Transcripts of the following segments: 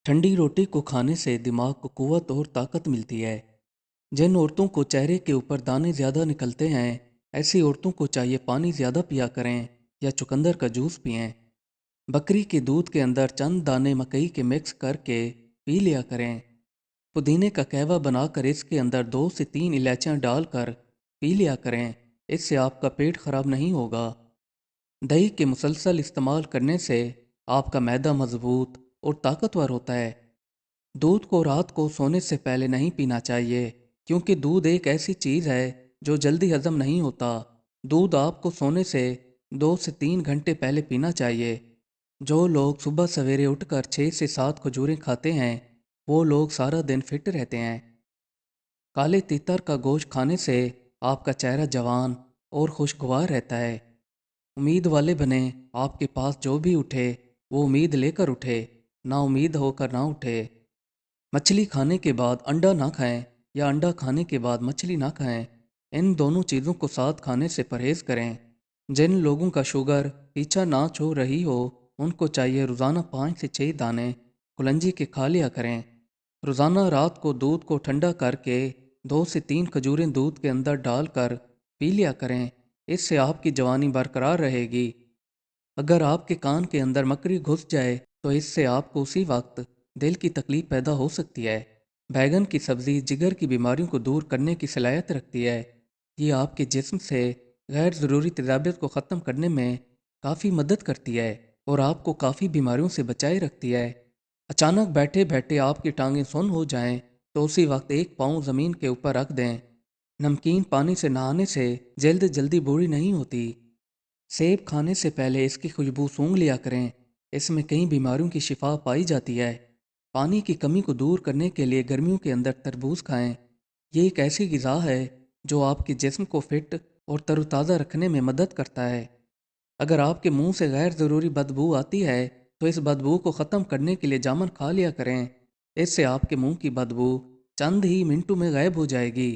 ठंडी रोटी को खाने से दिमाग को कुव्वत और ताकत मिलती है। जिन औरतों को चेहरे के ऊपर दाने ज़्यादा निकलते हैं, ऐसी औरतों को चाहिए पानी ज़्यादा पिया करें या चुकंदर का जूस पिएं। बकरी के दूध के अंदर चंद दाने मकई के मिक्स करके पी लिया करें। पुदीने का कहवा बनाकर इसके अंदर 2 से 3 इलायचियाँ डालकर पी लिया करें। इससे आपका पेट खराब नहीं होगा। दही के मुसलसल इस्तेमाल करने से आपका मैदा मजबूत और ताकतवर होता है। दूध को रात को सोने से पहले नहीं पीना चाहिए, क्योंकि दूध एक ऐसी चीज़ है जो जल्दी हजम नहीं होता। दूध आपको सोने से 2 से 3 घंटे पहले पीना चाहिए। जो लोग सुबह सवेरे उठकर 6 से 7 खजूरें खाते हैं, वो लोग सारा दिन फिट रहते हैं। काले तीतर का गोश्त खाने से आपका चेहरा जवान और खुशगवार रहता है। उम्मीद वाले बने, आपके पास जो भी उठे वो उम्मीद लेकर उठे, ना उम्मीद होकर ना उठे। मछली खाने के बाद अंडा ना खाएं या अंडा खाने के बाद मछली ना खाएं। इन दोनों चीज़ों को साथ खाने से परहेज करें। जिन लोगों का शुगर पीछा ना छोड़ रही हो, उनको चाहिए रोज़ाना 5 से 6 दाने कुलंजी के खा लिया करें। रोज़ाना रात को दूध को ठंडा करके 2 से 3 खजूरें दूध के अंदर डालकर पी लिया करें। इससे आपकी जवानी बरकरार रहेगी। अगर आपके कान के अंदर मकड़ी घुस जाए तो इससे आपको उसी वक्त दिल की तकलीफ पैदा हो सकती है। बैगन की सब्ज़ी जिगर की बीमारियों को दूर करने की सलाहियत रखती है। ये आपके जिस्म से गैर ज़रूरी तेज़ाबियत को ख़त्म करने में काफ़ी मदद करती है और आपको काफ़ी बीमारियों से बचाए रखती है। अचानक बैठे बैठे आपकी टांगें सुन्न हो जाएं तो उसी वक्त एक पाँव ज़मीन के ऊपर रख दें। नमकीन पानी से नहाने से जल्द जल्दी बूढ़ी नहीं होती। सेब खाने से पहले इसकी खुशबू सूंघ लिया करें। इसमें कई बीमारियों की शिफा पाई जाती है। पानी की कमी को दूर करने के लिए गर्मियों के अंदर तरबूज खाएं। ये एक ऐसी ग़िज़ा है जो आपके जिस्म को फिट और तरोताज़ा रखने में मदद करता है। अगर आपके मुंह से गैर ज़रूरी बदबू आती है तो इस बदबू को ख़त्म करने के लिए जामुन खा लिया करें। इससे आपके मुंह की बदबू चंद ही मिनटों में गायब हो जाएगी।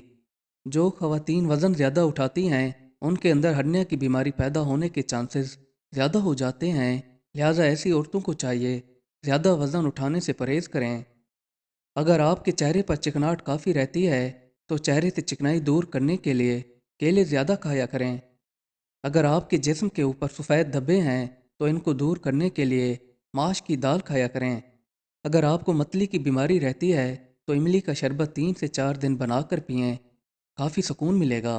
जो ख़वातीन वज़न ज़्यादा उठाती हैं, उनके अंदर हर्निया की बीमारी पैदा होने के चांसेस ज़्यादा हो जाते हैं। लिहाजा ऐसी औरतों को चाहिए ज़्यादा वज़न उठाने से परहेज़ करें। अगर आपके चेहरे पर चिकनाहट काफ़ी रहती है तो चेहरे से चिकनाई दूर करने के लिए केले ज़्यादा खाया करें। अगर आपके जिस्म के ऊपर सफ़ेद धब्बे हैं तो इनको दूर करने के लिए माश की दाल खाया करें। अगर आपको मतली की बीमारी रहती है तो इमली का शरबत 3 से 4 दिन बनाकर पिएं, काफ़ी सुकून मिलेगा।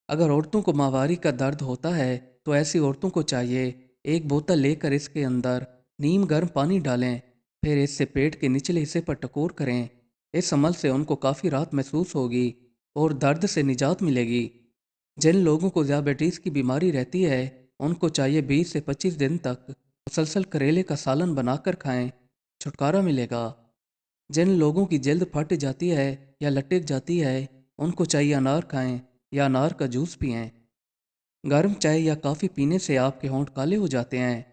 अगर औरतों को माहवारी का दर्द होता है तो ऐसी औरतों को चाहिए एक बोतल लेकर इसके अंदर नीम गर्म पानी डालें, फिर इससे पेट के निचले हिस्से पर टकोर करें। इस अमल से उनको काफ़ी राहत महसूस होगी और दर्द से निजात मिलेगी। जिन लोगों को ज़ियाबिटीज़ की बीमारी रहती है, उनको चाहिए 20 से 25 दिन तक मुसलसल करेले का सालन बनाकर खाएं, छुटकारा मिलेगा। जिन लोगों की जल्द फट जाती है या लटक जाती है, उनको चाहिए अनार खाएं या अनार का जूस पिएं। गर्म चाय या कॉफ़ी पीने से आपके होंठ काले हो जाते हैं।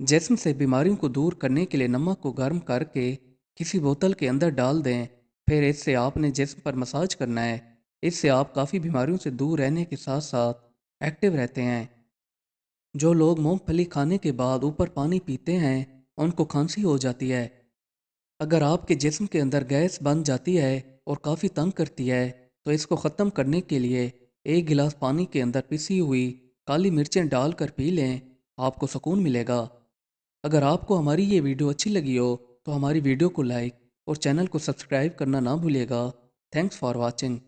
जिस्म से बीमारियों को दूर करने के लिए नमक को गर्म करके किसी बोतल के अंदर डाल दें, फिर इससे आपने जिस्म पर मसाज करना है। इससे आप काफ़ी बीमारियों से दूर रहने के साथ साथ एक्टिव रहते हैं। जो लोग मूंगफली खाने के बाद ऊपर पानी पीते हैं, उनको खांसी हो जाती है। अगर आपके जिस्म के अंदर गैस बन जाती है और काफ़ी तंग करती है तो इसको ख़त्म करने के लिए 1 गिलास पानी के अंदर पिसी हुई काली मिर्चें डालकर पी लें, आपको सुकून मिलेगा। अगर आपको हमारी ये वीडियो अच्छी लगी हो तो हमारी वीडियो को लाइक और चैनल को सब्सक्राइब करना ना भूलिएगा। Thanks for watching.